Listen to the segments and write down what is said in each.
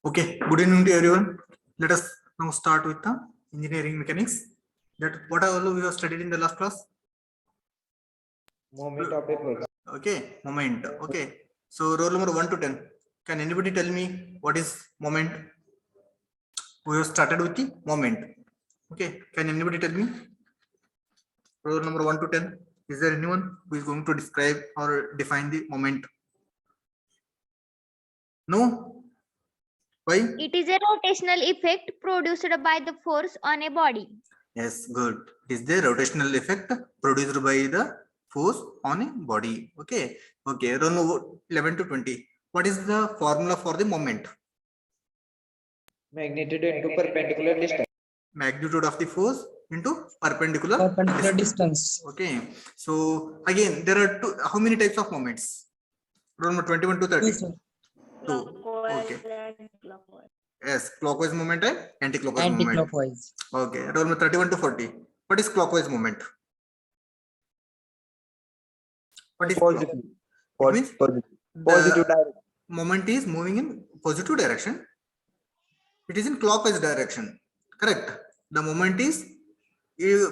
Okay, good evening to everyone. Let us now start with the engineering mechanics. That what all we have studied in the last class? Moment of a process. Okay, moment. Okay, so roll number 1 to 10. Can anybody tell me what is moment? We have started with the moment. Okay, can anybody tell me? Roll number 1 to 10. Is there anyone who is going to describe or define the moment? No? Why? It is a rotational effect produced by the force on a body. Yes, good. It is the rotational effect produced by the force on a body. Okay. Okay. Run over 11 to 20. What is the formula for the moment? Magnitude into perpendicular distance. Magnitude of the force into perpendicular distance. Okay. So again, there are two. How many types of moments? Run number 21 to 30. Two. Okay. Yes, clockwise moment and anti-clockwise moment. Anti-clockwise. Okay. Roll number 31 to 40. What is clockwise moment? What is Positive. It means Positive the direction. moment is moving in positive direction. It is in clockwise direction. Correct. The moment is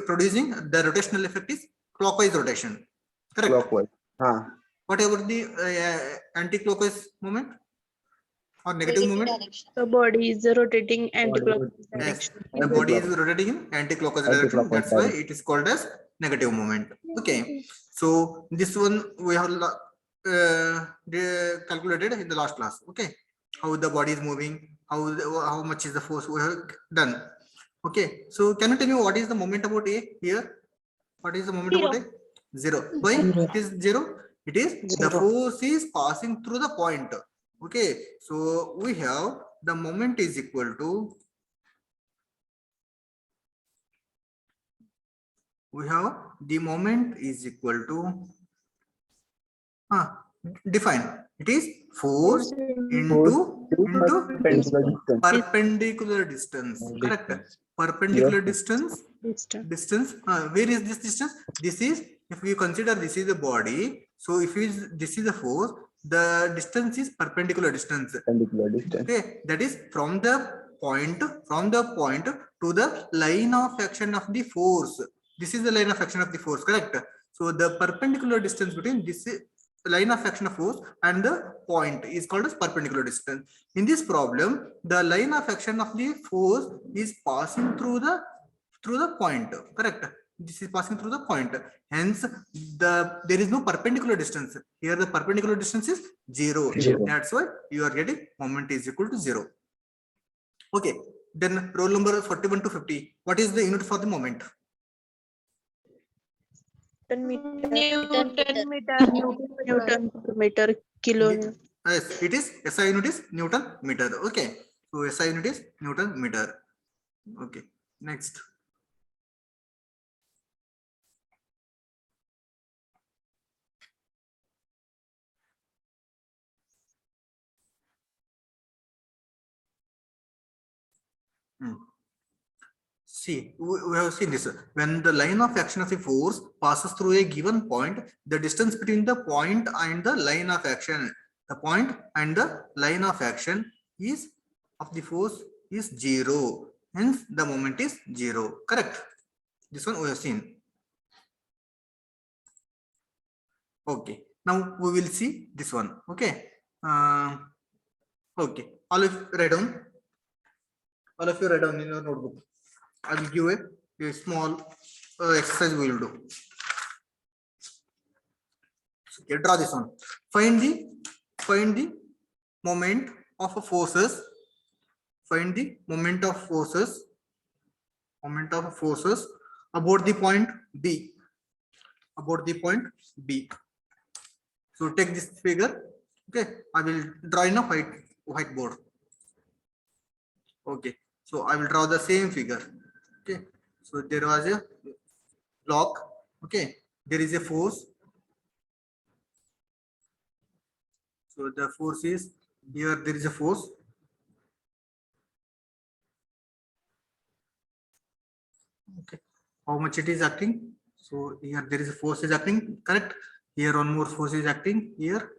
producing the rotational effect is clockwise rotation. Correct. Clockwise. What about the anti-clockwise moment or negative moment? The body is rotating anti-clockwise Yes, direction. the body is rotating in anti-clockwise direction. That's why it is called as negative moment. Okay, so this one we have calculated in the last class. Okay, how the body is moving, how much is the force we have done. Okay, so can you tell me what is the moment about A here? What is the moment about A? Zero. Why it is zero? It is the force is passing through the point. Okay, so we have the moment is equal to, we have the moment is equal to, define, it is force into perpendicular distance. Correct. Perpendicular distance. Where is this distance? This is, if we consider this is the body, so if this is the force, the distance is perpendicular distance. Okay, that is from the point to the line of action of the force. This is the line of action of the force. Correct. So the perpendicular distance between this line of action of force and the point is called as perpendicular distance. In this problem, the line of action of the force is passing through the point. Correct. This is passing through the point. Hence, there is no perpendicular distance. Here the perpendicular distance is zero. That's why you are getting moment is equal to 0. Okay. Then roll number 41 to 50. What is the unit for the moment? Newton meter, kilo. Yes, it is SI unit is Newton meter. Okay. So SI unit is Newton meter. Okay. Next. See, we have seen this. When the line of action of the force passes through a given point, the distance between the point and the line of action, the point and the line of action is of the force is 0. Hence, the moment is 0. Correct. This one we have seen. Okay. Now we will see this one. Okay. Okay. All of you write down. All of you write down in your notebook. I will give a small exercise we will do. Okay, draw this one. Find the moment of forces. Find the moment of forces. Moment of forces about the point B. About the point B. So take this figure. Okay, I will draw in a whiteboard. Okay, so I will draw the same figure. Okay, so there was a block. Okay, there is a force. So the force is here. There is a force. Okay, how much it is acting? So here there is a force is acting. Correct. Here one more force is acting here.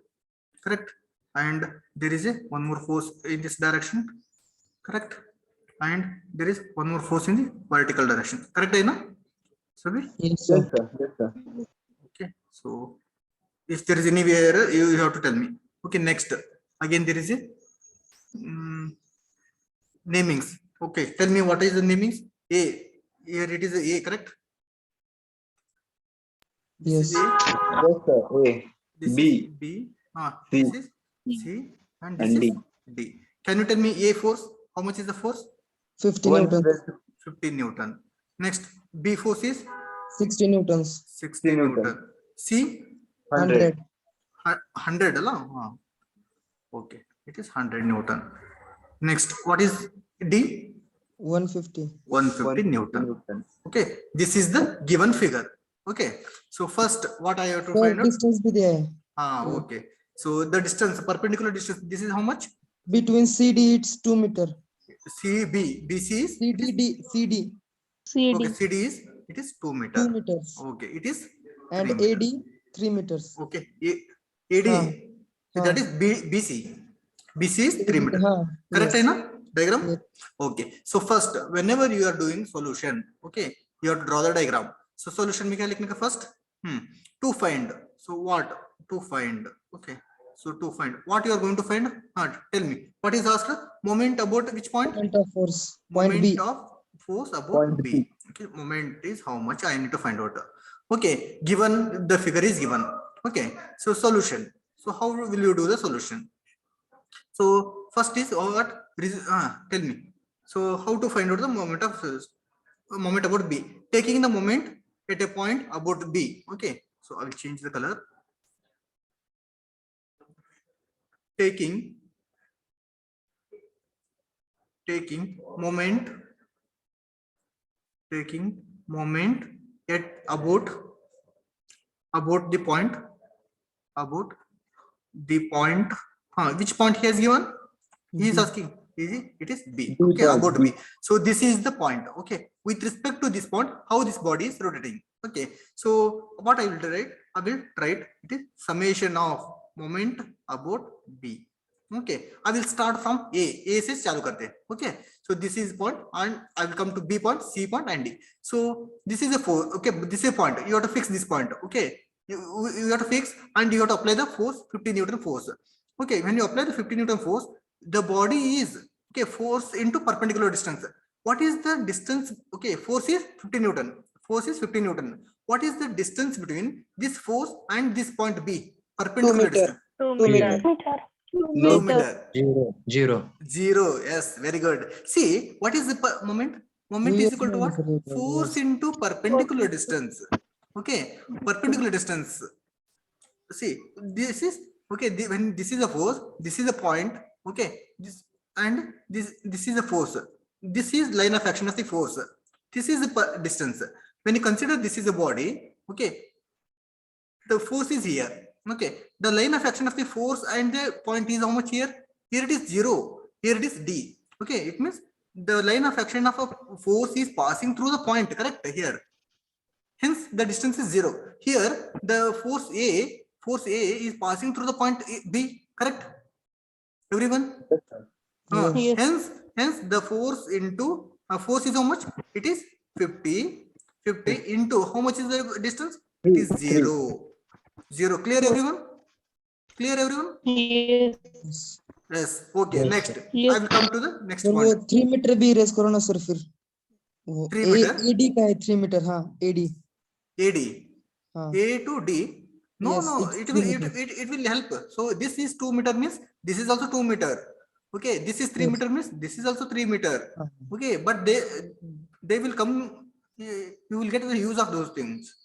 Correct. and there is a one more force in this direction, correct, and there is one more force in the vertical direction, correct hai na Sabhi? Yes, sir. Yes, sir. Okay, so if there is any error you have to tell me. Okay, next again there is a namings. Okay, tell me what is the namings. A, here it is a correct. This is A, Yes, sir. A. this B. is B, C. this is C, and this And is D. D. Can you tell me A force? How much is the force? 50 1 newtons, raised to 50 Newton. Next, B force is 60 newtons, 60 Newton. Newton. C, 100. 100. Ala? Okay, it is 100 Newton. Next, what is D? 150. 150 Newton. Okay, this is the given figure. Okay, so first what I have to So find out? distance भी दिया है. Okay, so the distance, perpendicular distance, this is how much? Between CD it's 2 meter. CB, BC is CD okay, CD is it is 2 meter. 2 meters Okay, it is and 3 meter. AD 3 meters. Okay, AD that is BC. BC is 3 meter. Correct, Yes. hai na? Diagram. Yes. Okay, so first whenever you are doing solution, okay, you have to draw the diagram. So solution में क्या लिखने का first? To find. So what? To find. Okay. So to find. What you are going to find? Tell me. What is asked? Moment about which point? Point of force. Point Moment B. of force about Point B. B. Okay. Moment is how much I need to find out. Okay. Given the figure is given. Okay. So solution. So how will you do the solution? So first is what? Tell me. So how to find out the moment about B? Taking the moment at a point about B. Okay. So I will change the color. Taking moment at about the point which point he has given? He is asking. It is B. Okay, about B. So this is the point. Okay, with respect to this point, how this body is rotating. Okay, so what I will write? I will write it is summation of moment about B. Okay, I will start from A. A से चालू करते हैं. Okay, so this is point and I will come to B point, C point and D. So this is a force. Okay, this is a point. You have to fix this point. Okay, you have to fix and you have to apply the force 50 Newton force. Okay, when you apply the 50 Newton force, the body is okay force into perpendicular distance. What is the distance? Okay, force is 50 Newton. Force is 50 Newton. What is the distance between this force and this point B? Perpendicular distance. 2 meter. 2 meter. Zero. Yes, very good. See, what is the moment? Moment is equal to what? Force into perpendicular distance. Okay, perpendicular distance. See, this is okay. When this is a force, this is a point. Okay, this and this is a force. This is line of action of the force. This is the distance. When you consider this is a body, okay, the force is here. Okay, the line of action of the force and the point is how much here? Here it is 0. Here it is D. Okay, it means the line of action of a force is passing through the point. Correct here. Hence, the distance is 0. Here, the force A is passing through the point B. Correct. Everyone. Yes. Hence the force into force is how much? It is 50 into how much is the distance? It is 0. Clear everyone? Yes. Yes. Okay. Next, Yes. I will come to the next तो वो point. 3 metre भी race करो ना sir फिर. वो 3 meter? AD का है 3 metre. हाँ, AD. AD. हाँ. A to D. No, Yes, no, it's it will 3 meter. it will help. So this is 2 meter means this is also 2 meter. Okay, this is 3 Yes. meter means this is also 3 meter. Okay, but they will come. You will get the use of those things.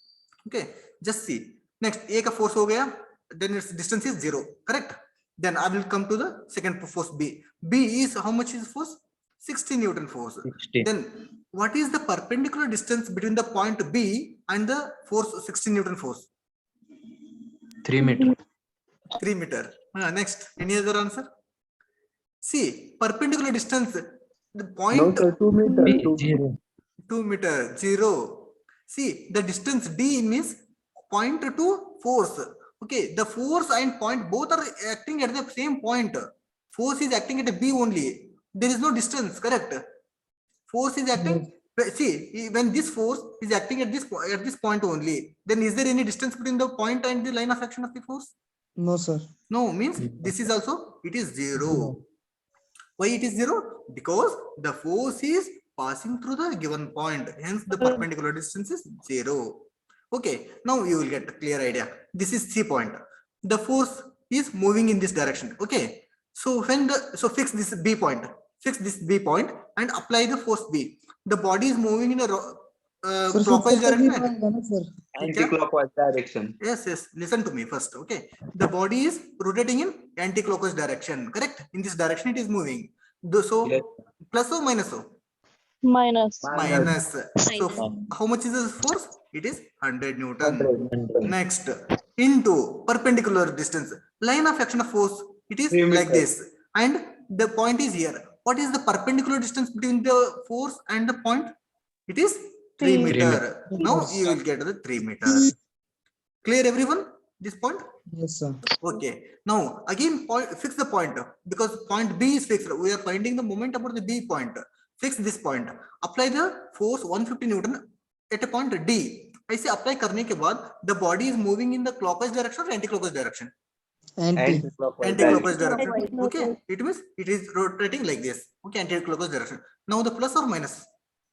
Okay, just see. Next, A का force हो गया. Then its distance is 0. Correct. Then I will come to the second force B. B is how much is force? 60 Newton force. 60. Then what is the perpendicular distance between the point B and the force 60 Newton force? 3 meter. 3 meter. Next, any other answer? See, perpendicular distance, the point No, sir. 2 meter. 2 meter, 0. See, the distance D means point to force. Okay, the force and point both are acting at the same point. Force is acting at a B only. There is no distance, correct? Force is acting. See, when this force is acting at this point only, then is there any distance between the point and the line of action of the force? No, sir. No, means this is also, it is zero. Why it is zero? Because the force is passing through the given point. Hence, the perpendicular distance is zero. Okay, now you will get a clear idea. This is C point. The force is moving in this direction. Okay, so fix this B point. Fix this B point and apply the force B. The body is moving in a Sir, clockwise fix the B direction. point, sir. Anti-clockwise direction. Yes. Listen to me first. Okay, the body is rotating in anti-clockwise direction. Correct? In this direction, it is moving. So Yes. plus or minus or Minus. minus. So how much is the force? It is 100 Newton. 100. Next, into perpendicular distance. Line of action of force. It is 3 like meters. this, and the point is here. What is the perpendicular distance between the force and the point? It is 3 Three meter. Now you will get the 3 meter. Clear, everyone? This point? Yes, sir. Okay. Now again, fix the point, because point B is fixed. We are finding the moment about the B point. Fix this point. Apply the force 150 Newton at a point D. I say apply करने के बाद the body is moving in the clockwise direction or anti-clockwise direction? Anti-clockwise Anti-clockwise direction. direction. Okay. It means it is rotating like this. Okay, anti-clockwise direction. Now the plus or minus?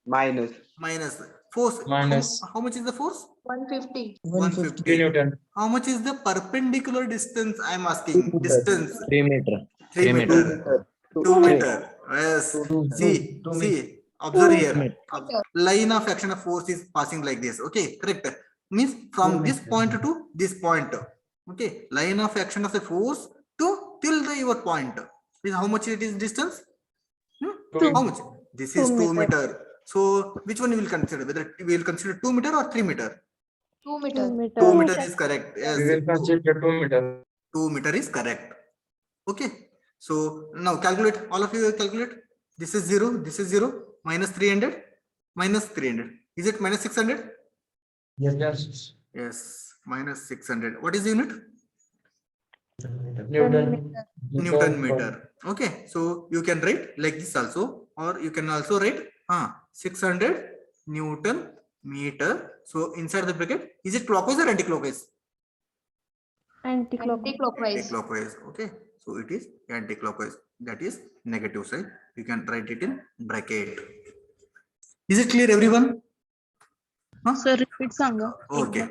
Minus. Minus. Force. Minus. How much is the force? 150. 150. 3 Newton. How much is the perpendicular distance? I am asking. Distance. 3 meter. 3 meter. 2 meter. Yes. See. Observe here. Line of action of force is passing like this. Okay, correct. Means from this point to this point. Okay, line of action of the force to till your point. Is how much it is distance? How much? This is 2 meter. So which one you will consider? Whether we will consider 2 meter or 3 meter? 2 meter. 2 meter is correct. Yes. We will consider 2 meter. 2 meter is correct. Okay. So now calculate. All of you calculate. This is 0. This is 0. Minus 300. Minus 300. Is it minus 600? Yes. Yes. Minus 600. What is the unit? Newton. Newton meter. Okay. So you can write like this also, or you can also write 600 Newton meter. So inside the bracket, is it clockwise or anti-clockwise? Anti-clockwise. Anti-clockwise. Okay. So it is anti-clockwise. That is negative side. You can write it in bracket. Is it clear, everyone? Sir, repeat sanga. Okay.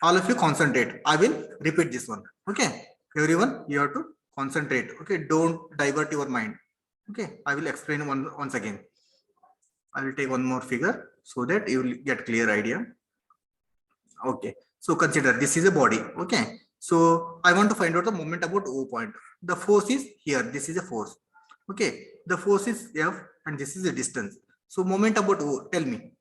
All of you concentrate. I will repeat this one. Okay. Everyone, you have to concentrate. Okay. Don't divert your mind. Okay. I will explain once again. I will take one more figure so that you will get clear idea. Okay. So consider this is a body. Okay. So I want to find out the moment about O point. The force is here. This is a force. Okay. The force is F and this is the distance. So moment about O. Tell me.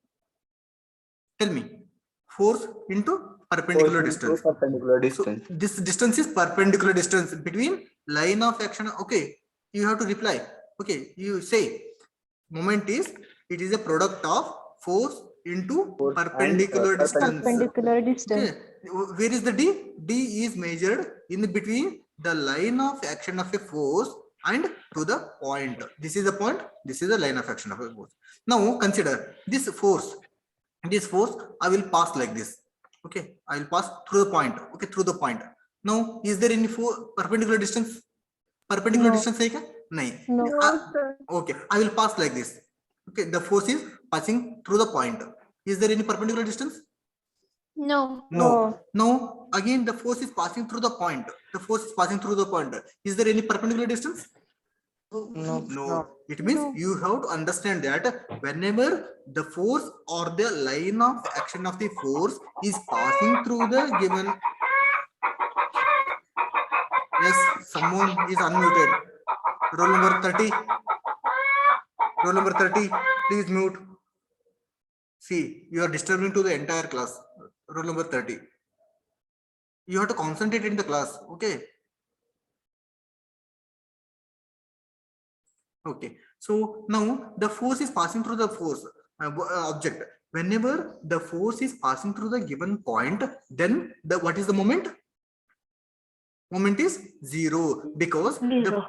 Force into perpendicular distance. Perpendicular So distance. this distance is perpendicular distance between line of action. Okay. You have to reply. Okay. You say moment is, it is a product of force into Force and, perpendicular distance. Perpendicular distance. Okay. Where is the D? D is measured in between the line of action of a force and to the point. This is the point. This is the line of action of a force. Now consider this force. This force I will pass like this. Okay. I will pass through the point. Okay. Through the point. Now is there any perpendicular distance? Perpendicular No. distance hai kya? Nahi. No. Okay. I will pass like this. Okay. The force is passing through the point. Is there any perpendicular distance? No. No. Now again the force is passing through the point. The force is passing through the point. Is there any perpendicular distance? No. It means you have to understand that whenever the force or the line of action of the force is passing through the given. Yes, someone is unmuted. Roll number 30. Roll number 30. Please mute. See, you are disturbing to the entire class. Roll number 30. You have to concentrate in the class. Okay. Okay. So now the force is passing through the force object. Whenever the force is passing through the given point, then what is the moment? moment is 0 because the Zero.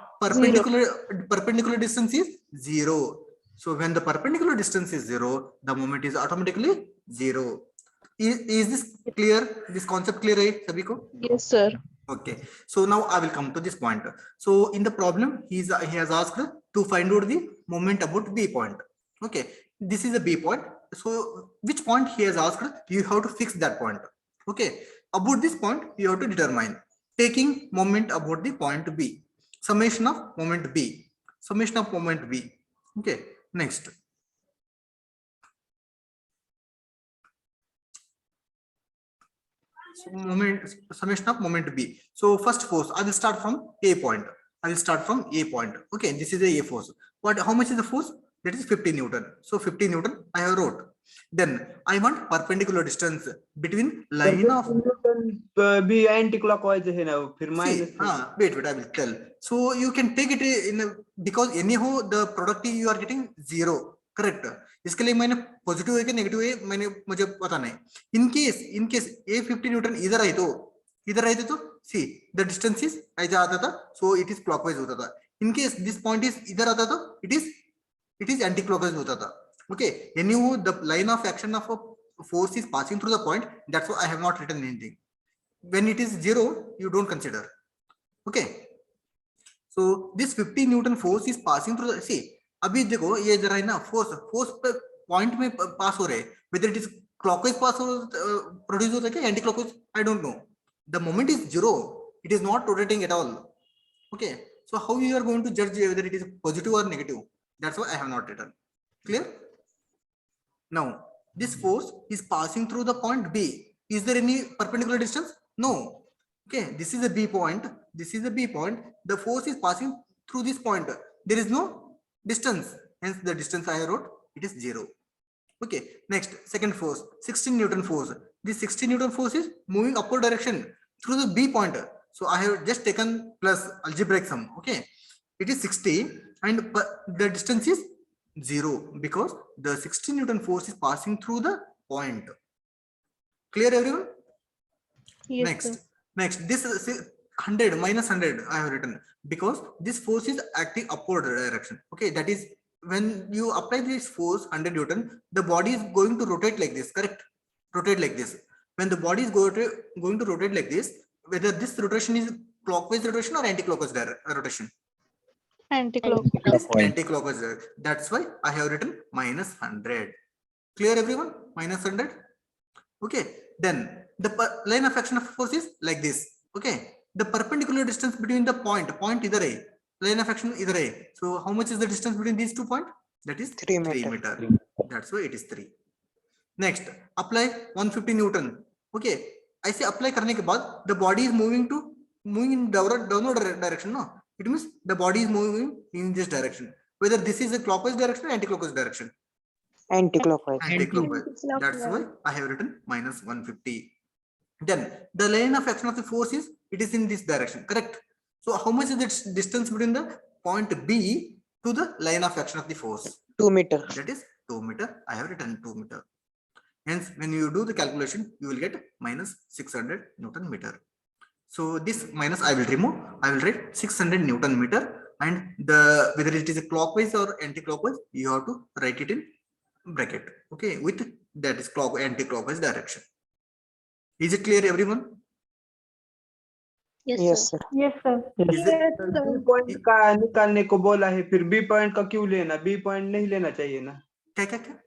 perpendicular distance is 0. So when the perpendicular distance is 0, the moment is automatically 0. Is this clear? This concept clear, right, sabhi ko? Yes, sir. Okay, so now I will come to this point. So in the problem, he has asked to find out the moment about B point. Okay, this is a B point. So which point he has asked, you have to fix that point. Okay, about this point, you have to determine taking moment about the point B, summation of moment B, summation of moment B. Okay, next. So summation of moment B. So first force, I will start from A point. I will start from A point. Okay, this is a force. How much is the force? That is 50 Newton. So 50 Newton I have wrote. Then I want perpendicular distance between line of be anti-clockwise hai na, fir minus. Wait, I will tell. So you can take it in because anyhow the product you are getting 0, correct? इसके लिए मैंने positive है कि negative है मैंने मुझे पता नहीं. In case a 50 Newton इधर आई तो see the distance is ऐसा आता था, so it is clockwise होता था. In case this point is इधर आता तो it is anti-clockwise होता था. Okay, anyhow the line of action of a force is passing through the point. That's why I have not written anything. When it is 0, you don't consider. Okay, so this 50 Newton force is passing through the, see अभी देखो ये जरा है ना force पे point में pass हो रहे, whether it is clockwise pass हो produce होता है क्या anti clockwise, I don't know. The moment is 0, it is not rotating at all. Okay, so how you are going to judge whether it is positive or negative? That's why I have not written. Clear? Now this force is passing through the point B. Is there any perpendicular distance? No. Okay, this is a B point. This is a B point. The force is passing through this point. There is no distance. Hence the distance I wrote, it is 0. Okay, next, second force, 16 Newton force. This 16 Newton force is moving upward direction through the B point. So I have just taken plus algebraic sum. Okay, it is 60 and the distance is 0 because the 16 Newton force is passing through the point. Clear, everyone? Yes, Next, sir. next, this is 100 minus 100 I have written because this force is acting upward direction. Okay, that is when you apply this force 100 Newton, the body is going to rotate like this, correct? Rotate like this. When the body is going to rotate like this, whether this rotation is clockwise rotation or anti-clockwise rotation? Anti-clockwise. Anti-clockwise. That's why I have written minus 100. Clear, everyone? Minus 100. Okay, then the line of action of force is like this. Okay, the perpendicular distance between the point either a line of action either a. So how much is the distance between these 2 points? That is 3 meter. That's why it is 3. Next, apply 150 Newton. Okay, I say apply करने के बाद the body is moving in downward direction. No, it means the body is moving in this direction. Whether this is a clockwise direction or anti-clockwise direction. Anti-clockwise. Anti-clockwise. That's why I have written minus 150. Then the line of action of the force is, it is in this direction, correct? So how much is the distance between the point B to the line of action of the force? 2 meter. That is 2 meter. I have written 2 meter. Hence, when you do the calculation, you will get minus 600 Newton meter. So this minus I will remove. I will write 600 Newton meter, and the whether it is a clockwise or anti-clockwise, you have to write it in bracket. Okay, with that is anti-clockwise direction. Is it clear, everyone? Yes, sir. Yes, sir. Is it, B point का निकालने को बोला है, फिर B point का क्यों लेना? B point नहीं लेना चाहिए ना? क्या?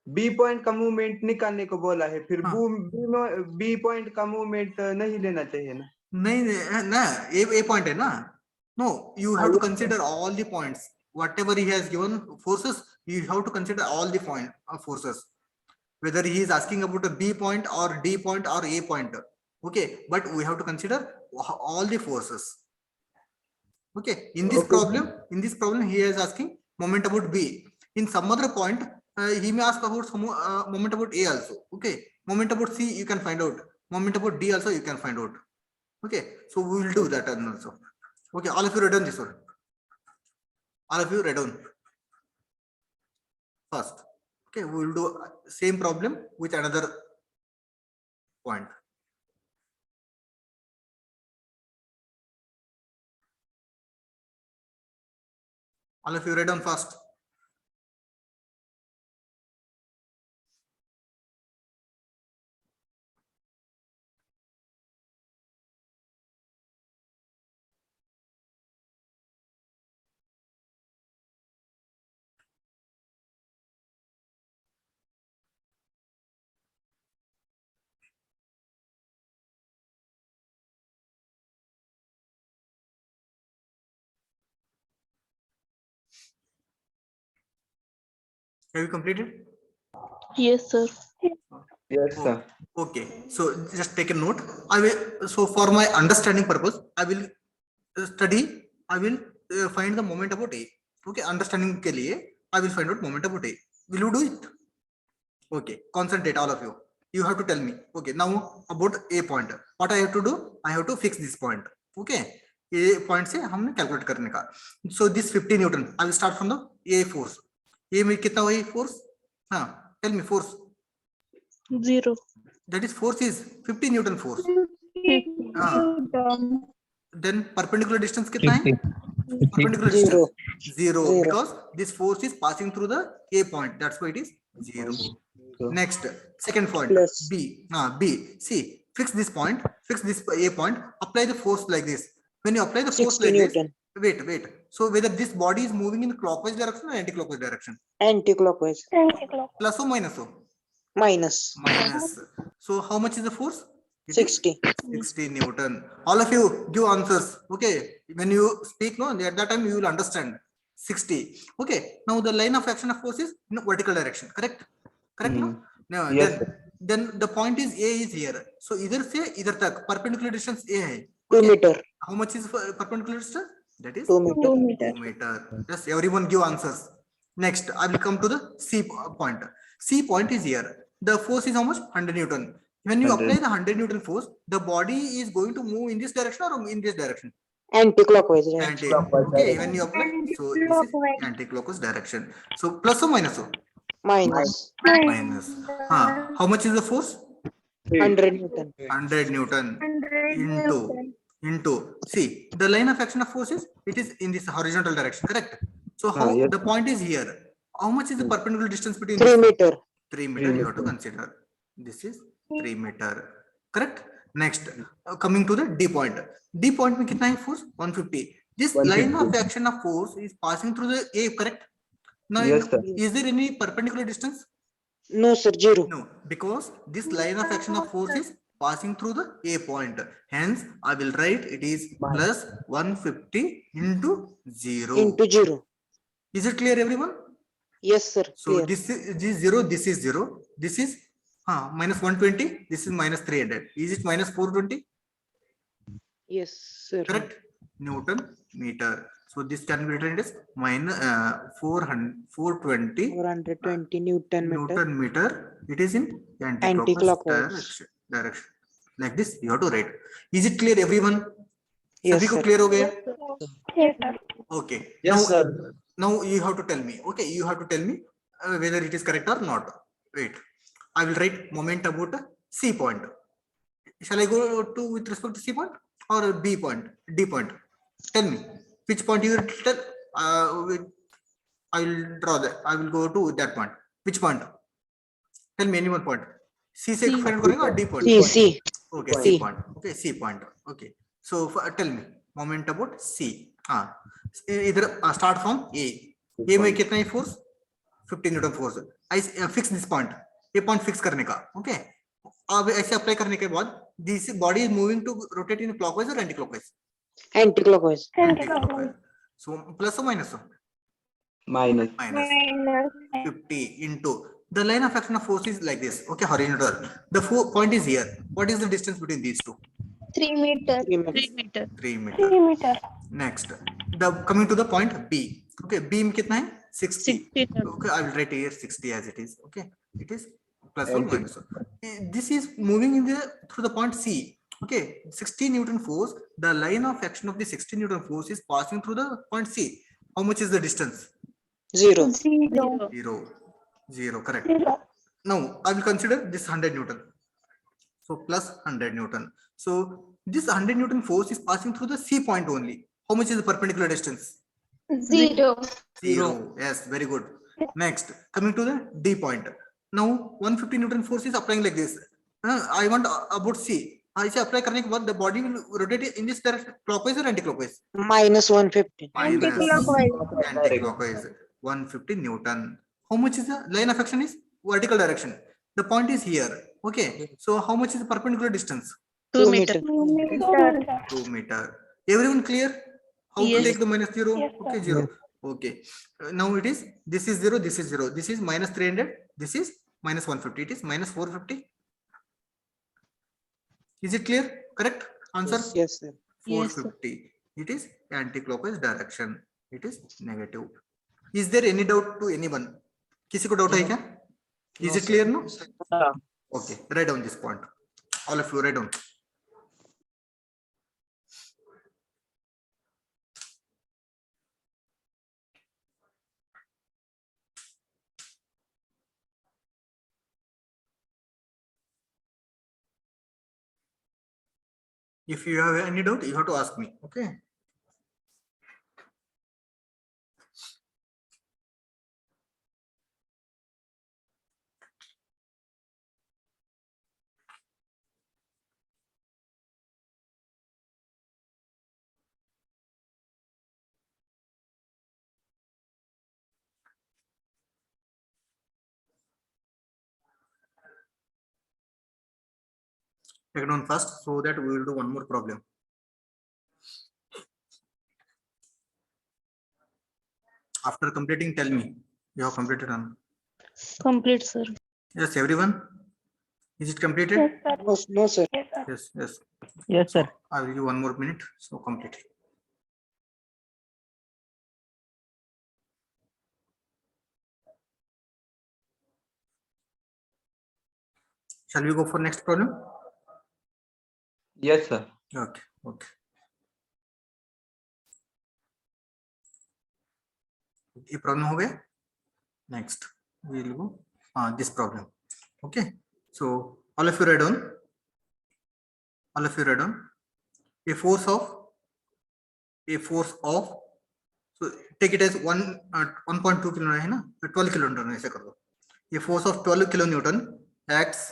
बी पॉइंट का मूवमेंट निकालने को बोला है, फिर बी पॉइंट का मूवमेंट नहीं लेना चाहिए ना? नहीं ना, a point है ना? No, you have to consider all the points. Whatever he has given forces, you have to consider all the forces. Whether he is asking about a B point or D point or A point. Okay, but we have to consider all the forces. Okay, in this problem, he is asking moment about B. In some other point, he may ask about some moment about A also. Okay, moment about C you can find out. Moment about D also you can find out. Okay, so we will do that also. Okay, all of you read on this one. All of you read on first. Okay, we will do same problem with another point. All of you write down fast. Have you completed? Yes, sir. Yes, sir. Okay, so just take a note. I will. So for my understanding purpose, I will study. I will find the moment about A. Okay, understanding के लिए I will find out moment about A. Will you do it? Okay, concentrate all of you. You have to tell me. Okay, now about A point. What I have to do? I have to fix this point. Okay, A point से हमने calculate करने का. So this 50 Newton. I will start from the A force. A में कितना हुआ force? हाँ, tell me force. 0. That is force is 50 Newton force. Then perpendicular distance कितना है? Perpendicular Zero. distance 0 Zero. because this force is passing through the A point. That's why it is 0. Next, second point Plus. B. B. See, fix this point. Fix this A point. Apply the force like this. When you apply the force 60 like Newton. this, wait. So whether this body is moving in clockwise direction or anti-clockwise direction, Anti-clockwise. plus or minus? Minus. Minus. So how much is the force? It is 60. 60 Newton. All of you give answers. Okay. When you speak, no, at that time you will understand. 60. Okay. Now the line of action of force is in vertical direction. Correct? Correct? No? No. Yes, Then the point is A is here. So either से इधर तक perpendicular distance A है. 2 meter. How much is perpendicular distance? That is 2 meter. 2 meter. Yes, everyone give answers. Next, I will come to the C point. C point is here. The force is how much? 100 Newton. When you 100. apply the 100 Newton force, the body is going to move in this direction or in this direction? Anti-clockwise. Right? Anti-clockwise. Okay, when you apply, so this is anti-clockwise direction. So plus or minus? Minus. Minus. How much is the force? 100 Newton. 100 Newton into see the line of action of force is it is in this horizontal direction, correct? So how yes. the point is here. How much is the perpendicular distance between 3 these two? meter. 3 meter you have to consider. This is 3 meter, correct? Next, coming to the D point. D point में कितना है force? 150. This line of action of force is passing through the A, correct? Now, Yes, sir. is there any perpendicular distance? No, sir. 0. No, because this line of action of force is passing through the A point. Hence, I will write it is plus 150 into 0. Into 0. Is it clear, everyone? Yes, sir. So Clear. this is 0, this is 0. This is minus 120. This is minus 300. Is it minus 420? Yes, sir. Correct? Newton meter. So this can be written as minus 420 420 Newton meter. Newton meter. It is in Anti-clockwise. direction. Like this, you have to write. Is it clear, everyone? Yes, सभी को sir. clear हो गया? Okay. Yes, now, sir. now you have to tell me. Okay, you have to tell me whether it is correct or not. Wait, I will write moment about C point. Shall I go to with respect to C point or B point, D point? Tell me which point you will tell. I will draw that. I will go to that point. Which point? Tell me any one point. C से find करेंगे or D point? C. Okay, C C. point. Okay, C point. Okay. So tell me moment about C. इधर start from A. A में कितना है force? 50 Newton force. I fix this point. ये point fix करने का. Okay. अब ऐसे apply करने के बाद this body is moving to rotate in clockwise or anti-clockwise? Anti-clockwise. Anti-clockwise. So plus or minus? minus. Minus 50 into the line of action of force is like this. Okay, horizontal. The point is here. What is the distance between these two? 3 meter. 3 meter. 3 meter. 3 meter. Next, the coming to the point B. Okay, B में कितना है? 60. 60. Okay, I will write here 60 as it is. Okay, it is plus or minus. This is moving in the through the point C. Okay, 60 Newton force. The line of action of the 60 Newton force is passing through the point C. How much is the distance? 0. 0. Correct. Now I will consider this 100 Newton. So plus 100 Newton. So this 100 Newton force is passing through the C point only. How much is the perpendicular distance? Zero. Zero. Yes, very good. Next, coming to the D point. Now 150 Newton force is applying like this. I want about C. इसे apply करने के बाद the body will rotate in this direction, clockwise or anti-clockwise? -150. Anti-clockwise. 150 Newton. How much is the line of action is vertical direction? The point is here. Okay. So how much is the perpendicular distance? 2 meter. 2 meter. Everyone clear? How to Yes. take the -0? Yes, sir. Okay, 0. Okay. Now it is, this is 0, this is 0. This is -300. This is -150. It is -450. Is it clear? Correct? Answer? Yes, sir. Yes, sir. 450. It is anti-clockwise direction. It is negative. Is there any doubt to anyone? किसी को doubt है क्या? Is it clear now? Okay. Write down this point. All of you write down. If you have any doubt, you have to ask me. Okay. Take it down first so that we will do one more problem. After completing, tell me you have completed on. Complete, sir. Yes, everyone. Is it completed? No, sir. Yes, yes. Yes, sir. I will give 1 more minute. So complete. Shall we go for next problem? Yes, sir. Okay, okay. ये problem हो गया. Next, we will go this problem. Okay. So all of you write down. All of you write down. A force of. So take it as 1.2 kilonewton है ना? 12 kilonewton ऐसे कर दो. A force of 12 kilonewton acts.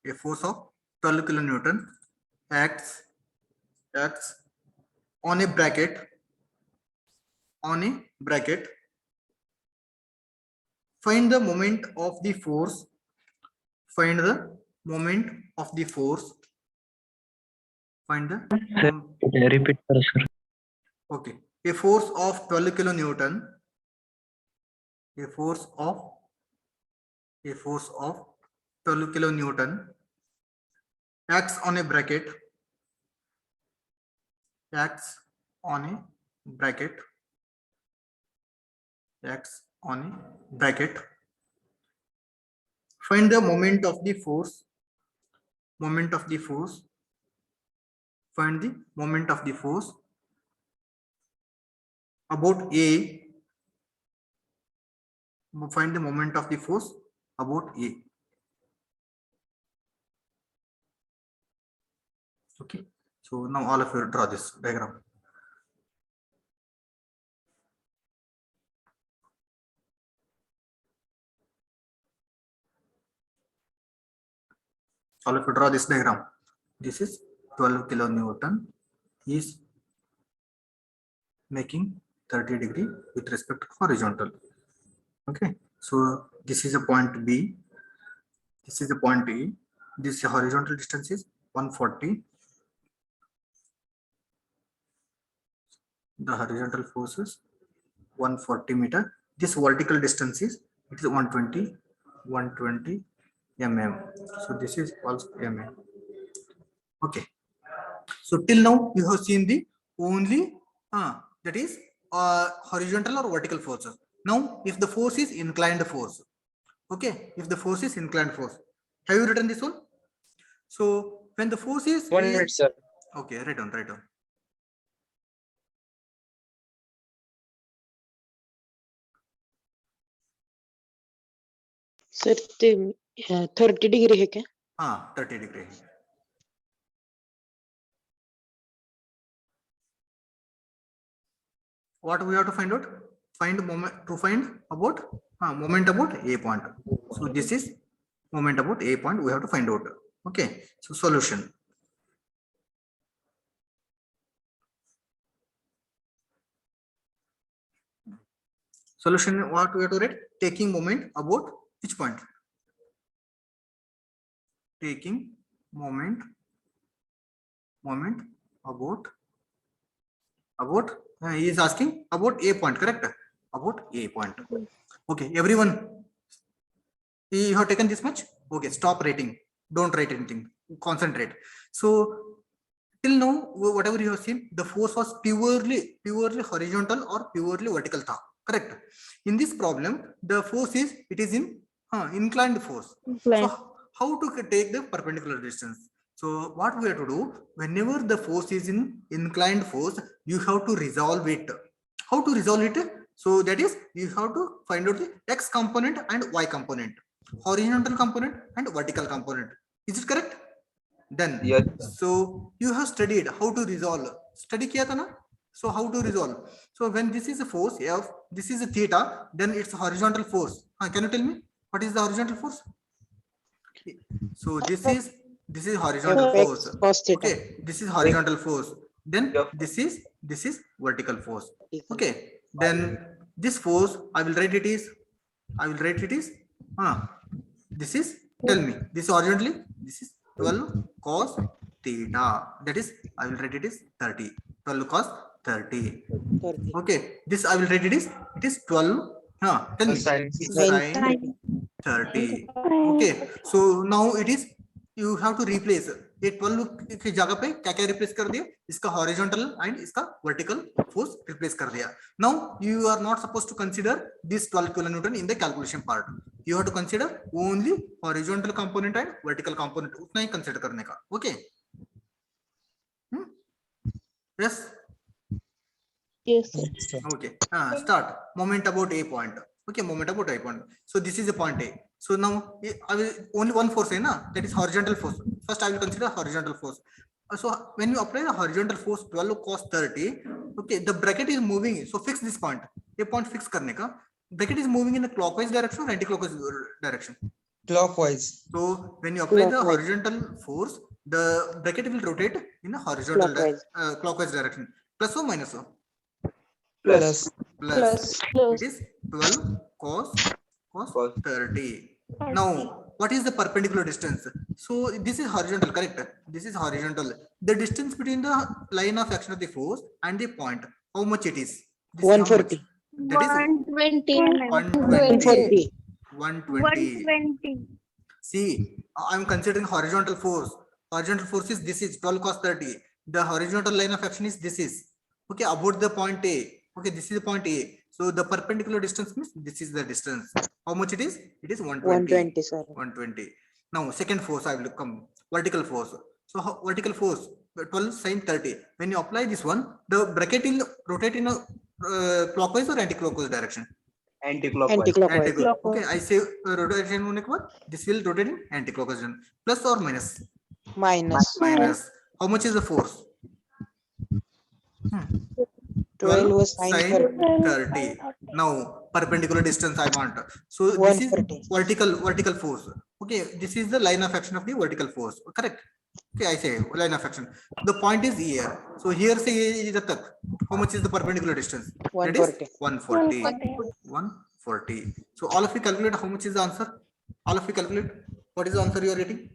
A force of 12 kilonewton acts on a bracket. Find the moment of the force. Find the moment of the force. Find the. Repeat, sir. Okay. A force of 12 kilonewton. A force of 12 kilonewton acts on a bracket. Acts on a bracket. Find the moment of the force. Find the moment of the force about A. Find the moment of the force about A. Okay. So now all of you draw this diagram. All of you draw this diagram. This is 12 kilonewton. He is making 30 degree with respect to horizontal. Okay. So this is a point B. This is the point E. This horizontal distance is 140. The horizontal force is 140 meter. This vertical distance is 120 mm. So this is also mm. Okay. So till now you have seen the only that is horizontal or vertical forces. Now if the force is inclined force. Okay. If the force is inclined force. Have you written this one? So when the force is 1 minute, sir. Okay, write down. Sir ते 30 degree है क्या? हाँ 30 degree. what we have to find out? Find moment to find about moment about A point. So this is moment about A point we have to find out. Okay, so solution. Solution, what we have to write? Taking moment about which point? Taking moment about he is asking about A point, correct? About A point. Okay, everyone, you have taken this much? Okay, stop writing. Don't write anything. Concentrate. So till now, whatever you have seen, the force was purely horizontal or purely vertical tha, correct? In this problem, the force is in inclined force. Inclined. So how to take the perpendicular distance? So what we have to do, whenever the force is in inclined force, you have to resolve it. How to resolve it? So that is, you have to find out the x component and y component, horizontal component and vertical component. Is it correct? Then Yes. so you have studied how to resolve. Study kiya tha na? So how to resolve? So when this is a force F, this is a theta, then it's a horizontal force. Can you tell me what is the horizontal force? So this is horizontal force. X cos theta. Okay, this is horizontal force. Then Yep. this is vertical force. Okay, then this force I will write it is this is, tell me, this horizontally, this is 12 cos theta, that is I will write it is 30, 12 cos 30. 30. Okay, this I will write it is 12 tell me, Sin sin 30. Okay, so now it is, you have to replace ये 12 की जगह पे क्या क्या replace कर दिया, इसका horizontal and इसका वर्टिकल फोर्स रिप्लेस कर दिया. Now you are not supposed to consider this 12 kilonewton in the calculation part. You have to consider only horizontal component and vertical component, उतना ही कंसीडर करने का. Okay, yes, Yes, sir. okay, start. Moment about A point. Okay, moment about A point. So this is a point A. So now I will only one force hai na, that is horizontal force. First I will consider horizontal force. So when you apply the horizontal force 12 cos 30, okay, the bracket is moving, so fix this point. A point fix karne ka, bracket is moving in a clockwise direction or anti-clockwise direction? Clockwise. So when you apply the Clockwise. horizontal force, the bracket will rotate in a horizontal Clockwise. clockwise direction. Plus or minus? Plus. Plus. Plus. It is 12 cos Cos. 30. Now, what is the perpendicular distance? So this is horizontal, correct? This is horizontal. The distance between the line of action of the force and the point, how much it is? This is how much? 140. That is 120. 120. 140. 120. See, I'm considering horizontal force. Horizontal force is this is 12 cos 30. The horizontal line of action is this is. Okay, about the point A. Okay, this is the point A. So the perpendicular distance means this is the distance. How much it is? It is 120. 120, sir. 120. Now second force I will come. Vertical force. So vertical force 12 sin 30. When you apply this one, the bracket will rotate in a clockwise or anti-clockwise direction? Anti-clockwise. Anti-clockwise. Anti-clockwise. Okay, I say rotation होने के बाद this will rotate in anti-clockwise direction. Plus or minus? Minus. Minus. How much is the force? 12 was sin sin 30. 30. Now perpendicular distance I want. So this is 140. vertical force. Okay, this is the line of action of the vertical force. Correct. Okay, I say line of action. The point is here. So here say ye tak. How much is the perpendicular distance? That is 140. 140. 140. So all of you calculate how much is the answer? All of you calculate what is the answer you are getting?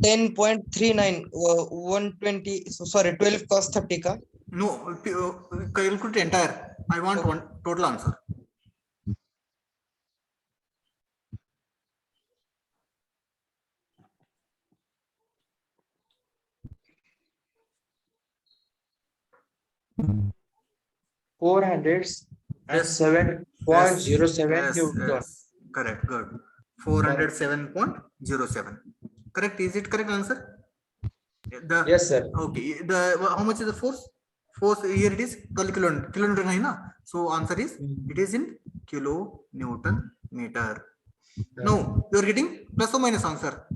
Ten 10.39 120 so sorry 12 cos 30 ka. No, calculate entire. I want one total answer. Yes. 7.07 Yes, Newton. yes. Correct, good. 407.07. Correct. Is it correct answer? The Yes, sir. okay. The how much is the force? Force here it is 12 kilonewton hai na. So answer is it is in kilo Newton meter. Now you are getting plus or minus answer?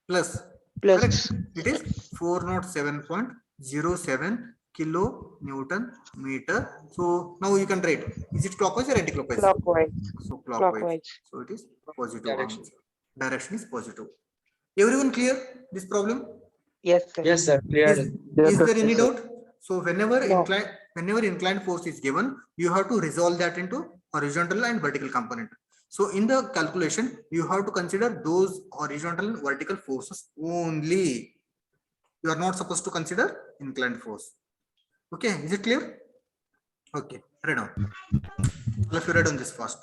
Plus. Plus. Correct. It is 407.07 kilonewton meter. So now you can write. Is it clockwise or anti-clockwise? Clockwise. So clockwise. Clockwise. So it is positive. Direction. Answer. Direction is positive. Everyone clear this problem? Yes, sir. Yes, sir. Clear. Is there any doubt? So whenever No. inclined force is given, you have to resolve that into horizontal and vertical component. So in the calculation, you have to consider those horizontal and vertical forces only. You are not supposed to consider inclined force. Okay, is it clear? Okay, write down. All of you write on this first.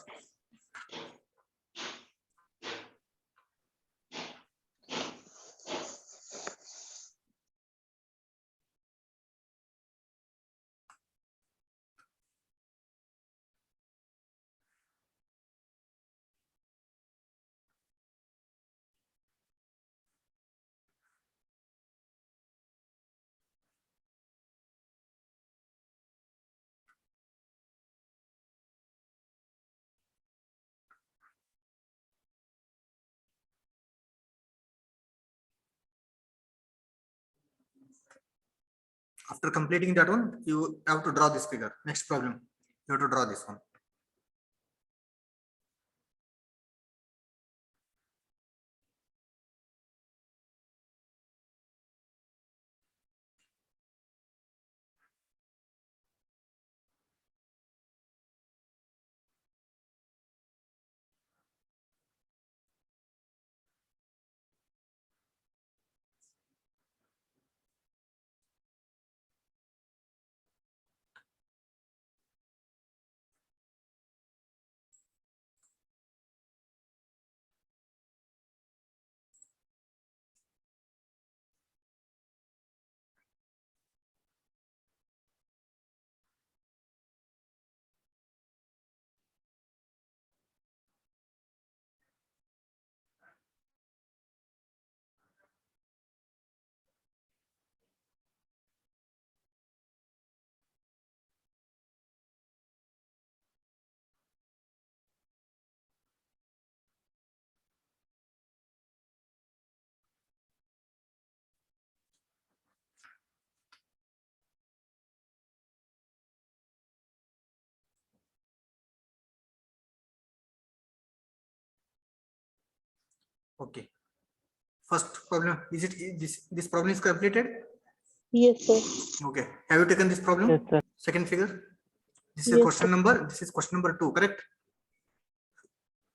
After completing that one, you have to draw this figure. Next problem, you have to draw this one. Okay. First problem, is it this problem is completed? Yes, sir. Okay. Have you taken this problem? Yes, sir. Second figure. This is Yes, question number. This is question number 2, correct?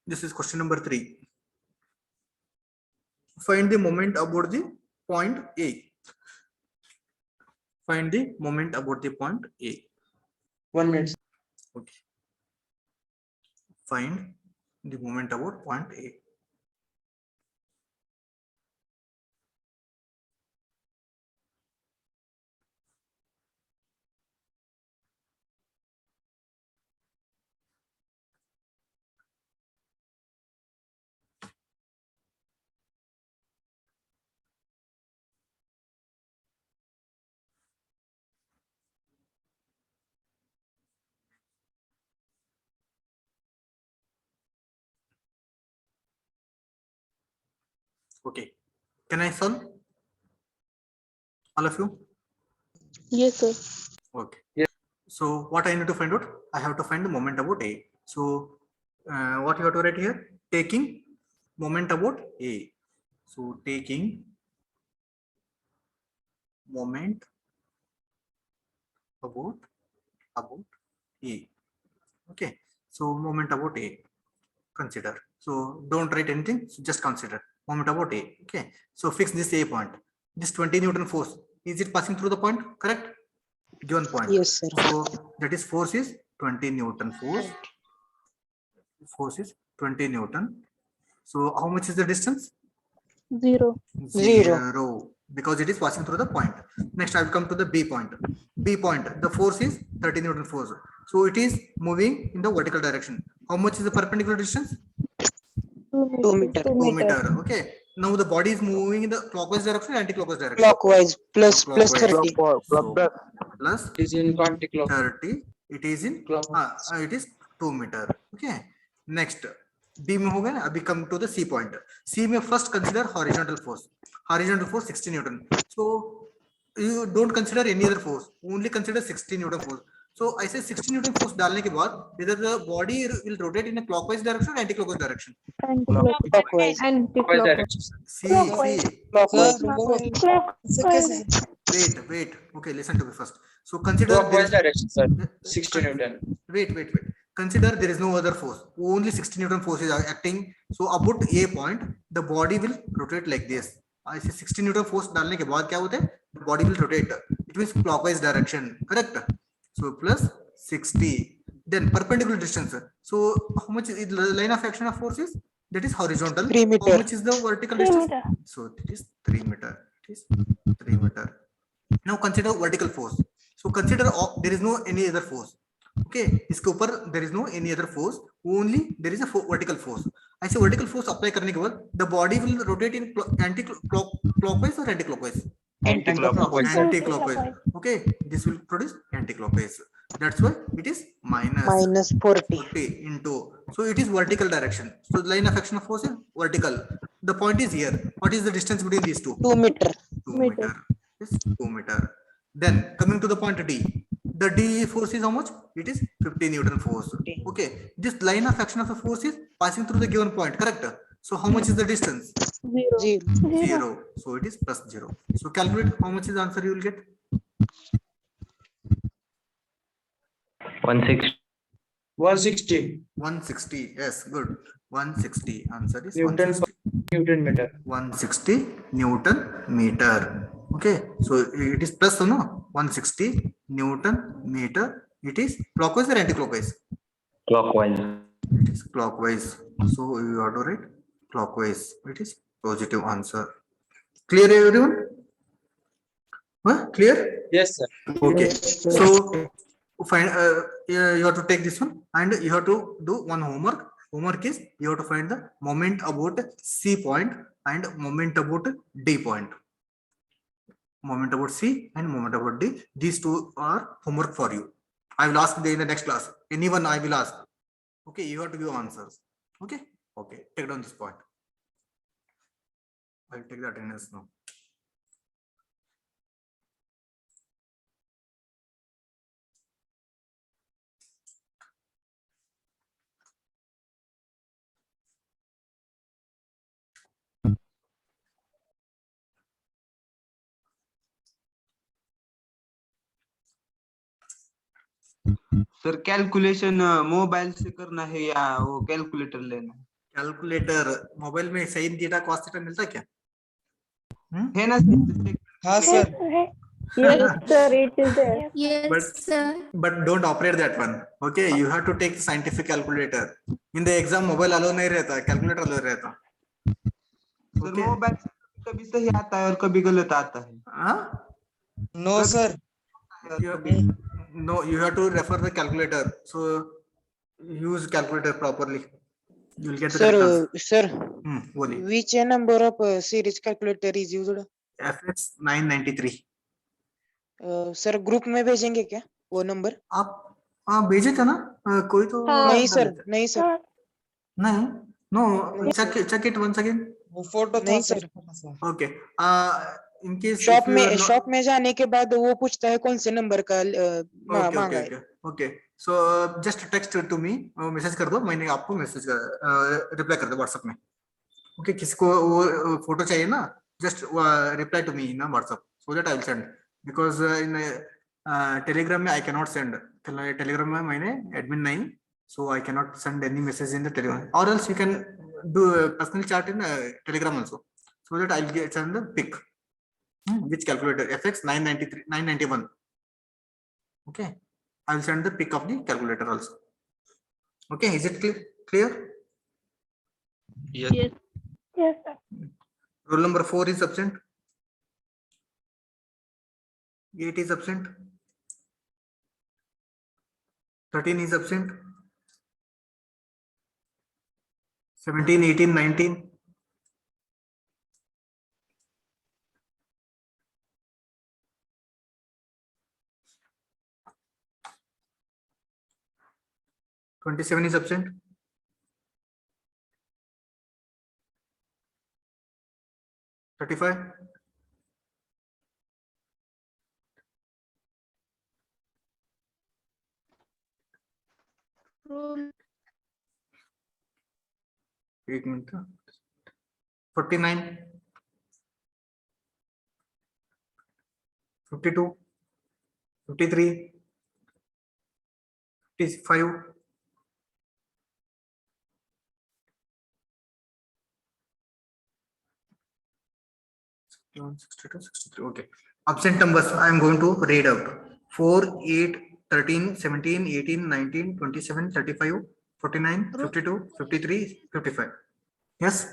This is question number 3. Find the moment about the point A. Find the moment about the point A. 1 minute. Okay. Find the moment about point A. Okay. Can I solve? All of you? Yes, sir. Okay. Yes. So what I need to find out? I have to find the moment about A. So what you have to write here? Taking moment about A. So taking moment about A. Okay. So moment about A. Consider. So don't write anything. So just consider moment about A. Okay. So fix this A point. This 20 Newton force. Is it passing through the point? Correct. Given point. Yes, sir. So that is force is 20 Newton force. Force is 20 Newton. So how much is the distance? 0. Zero. Because it is passing through the point. Next I will come to the B point. B point, the force is 30 Newton force. So it is moving in the vertical direction. How much is the perpendicular distance? 2 meter. 2 meter. Okay. Now the body is moving in the clockwise direction and anti-clockwise direction. Clockwise. Plus 30. So, plus Is in anti-clock. 30. It is in Clockwise. it is 2 meter. Okay. Next, B में हो गया ना. अभी come to the C point. C में first consider horizontal force. Horizontal force 60 Newton. So you don't consider any other force. Only consider 60 Newton force. So I say 60 Newton force डालने के बाद whether the body will rotate in a clockwise direction or anti-clockwise direction. Clockwise. Anti-clockwise. See, Clockwise. see. Clockwise. Clockwise. Wait. Okay, listen to me first. So consider Clockwise direction, sir. Uh, 60 Newton. Wait. Consider there is no other force. Only 60 Newton force is acting. So about A point, the body will rotate like this. I say 60 Newton force डालने के बाद क्या होता है? The body will rotate. It means clockwise direction. Correct? So plus 60. Then perpendicular distance. So how much is the line of action of force is? That is horizontal. 3 meter. How much is the vertical 3 distance? meter. So it is 3 meter. It is 3 meter. Now consider vertical force. So consider there is no any other force. Okay, इसके ऊपर there is no any other force. Only there is a vertical force. ऐसे vertical force apply करने के बाद the body will rotate in anti-clockwise or anti-clockwise? Anti-clockwise. Anti-clockwise. Okay, this will produce anti-clockwise. That's why it is minus Minus 40. 40 into. So it is vertical direction. So the line of action of force is vertical. The point is here. What is the distance between these two? 2 meter. 2 meter. Yes, 2 meter. Then coming to the point D. The D force is how much? It is 50 Newton force. Okay. This line of action of the force is passing through the given point. Correct? So how much is the distance? 0. 0. So it is plus 0. So calculate how much is the answer you will get. 160. 160 160. Yes, good. 160. Answer is Newton 160. Newton meter. 160 Newton meter. Okay, so it is plus no 160 Newton meter. It is clockwise or anti-clockwise? Clockwise. It is clockwise. So you have to write clockwise. It is positive answer. Clear everyone? Huh? Clear? Yes, sir. Okay. So find you have to take this one and you have to do one homework. Homework is you have to find the moment about C point and moment about D point. Moment about C and moment about D. These two are homework for you. I will ask in the next class. Anyone I will ask. Okay, you have to give answers. Okay. Okay. Take down this point. I'll take the attendance now. Sir calculation mobile से करना है या वो calculator लेना है? Calculator mobile में sin theta cos theta मिलता है क्या? है ना सर? हाँ sir. Yes, sir, it is there. Yes, But don't operate that one. Okay, you have to take scientific calculator. In the exam mobile allow नहीं रहता, calculator allow रहता. Sir mobile से कभी सही आता है और कभी गलत आता है. हाँ? No sir. No, you have to refer the calculator. So use calculator properly. You will get the correct answer. Sir, बोलिए. which number of series calculator is used? FX 993. Sir group में भेजेंगे क्या वो नंबर? आप भेजे थे ना? कोई तो नहीं सर, नहीं सर. नहीं. No, check it once again. वो फोटो था नहीं sir. Okay. In case shop में जाने के बाद वो पूछता है कौन से नंबर का मांगा है. Okay. So just text to me. Message कर दो. मैंने आपको मैसेज रिप्लाई कर दो व्हाट्सएप में. Okay. किसको वो फोटो चाहिए ना? Just reply to me ना WhatsApp. So that I will send. Because in Telegram में I cannot send. Telegram में मैंने admin नहीं. So I cannot send any message in the Telegram. Or else you can do a personal chat in Telegram also. So that I'll get send the pic. Which calculator? FX 993, 991. Okay. I'll send the pic of the calculator also. Okay. Is it clear? Yes. Yes. Yes, sir. Roll number 4 is absent. 8 is absent. 13 is absent. 17, 18, 19. 27 is absent. 35. एक minute. 49. 52. 53. 55. 62, 63. Okay. Absent numbers I am going to read out. 4, 8, 13, 17, 18, 19, 27, 35, 49, 52, 53, 55. Yes.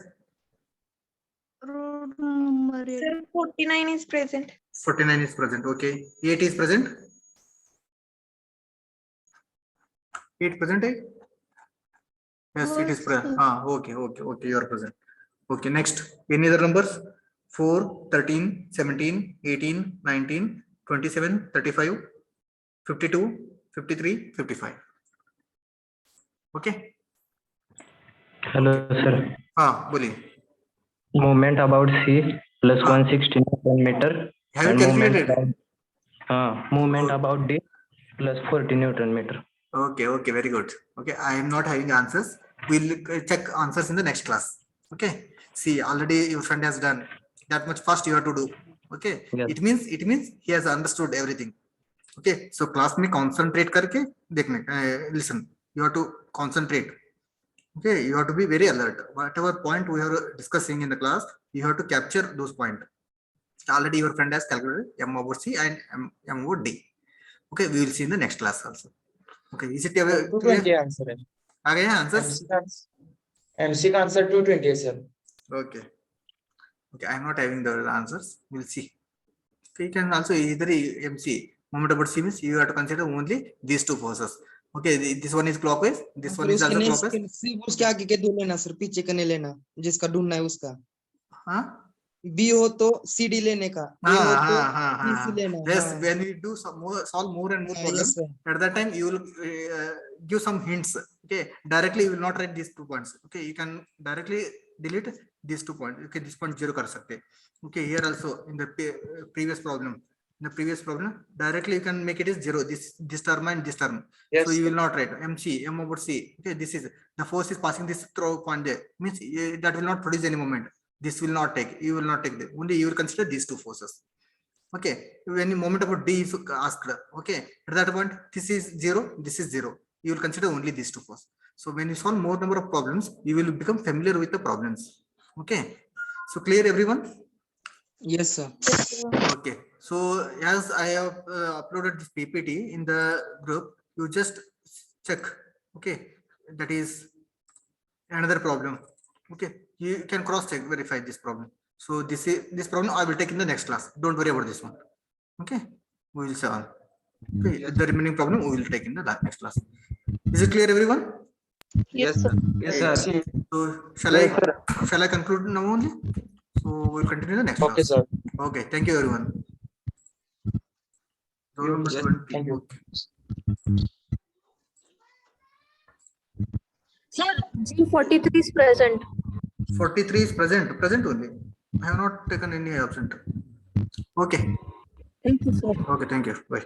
Sir, 49 is present. 49 is present. Okay. 8 is present. 8 present. Eh? Yes, it is present. Okay. You are present. Okay. Next. Any other numbers? 4, 13, 17, 18, 19, 27, 35, 52, 53, 55. Okay. Hello, sir. बोलिए. Movement about C plus हाँ. 160 Newton meter. Have you and movement calculated? movement Oh. about D plus 40 Newton meter. Okay, very good. Okay, I am not having answers. We'll check answers in the next class. Okay. See, already your friend has done that much fast. You have to do. Okay. Yes. It means he has understood everything. Okay. So class में concentrate करके देखने. Listen. You have to concentrate. Okay. You have to be very alert. Whatever point we are discussing in the class, you have to capture those points. Already your friend has calculated M over C and M over D. Okay. We will see in the next class also. Okay. Is it clear? 220 answer है. आ गए answers? MC का answer 220 है sir. Okay. I am not having the answers. We'll see. Okay, you can also either MC. Moment about C means you have to consider only these two forces. Okay, this one is clockwise. This one is also clockwise. उसके आगे के दो लेना sir, पीछे का नहीं लेना, जिसका ढूंढना है उसका. हाँ. B हो तो CD लेने का. A हो तो BC लेना. Yes, when we do solve more and more problems, yes, at that time you will give some hints. Okay, directly you will not write these 2 points. Okay, you can directly delete these 2 points. Okay, this point 0 कर सकते. Okay, here also in the previous problem, directly you can make it as 0. This term and this term. Yes. So you will not write MC, M over C. Okay, this is the force is passing this through point there. Means that will not produce any moment. This will not take. You will not take them. Only you will consider these two forces. Okay. When the moment about D is asked. Okay. At that point, this is 0. This is 0. You will consider only these two forces. So when you solve more number of problems, you will become familiar with the problems. Okay. So clear, everyone? Yes, sir. Okay. So as I have uploaded this PPT in the group, you just check. Okay. That is another problem. Okay. You can cross check, verify this problem. So this problem I will take in the next class. Don't worry about this one. Okay. We will solve. Okay. The remaining problem we will take in the next class. Is it clear, everyone? Yes, sir. Yes sir. So shall I conclude now only? So we'll continue the next Okay class. sir. Okay, thank you everyone. Roll number Yes, 20. thank you. Sir, G43 is present. 43 is present only. I have not taken any absent. Okay. Thank you, sir. Okay, thank you. Bye.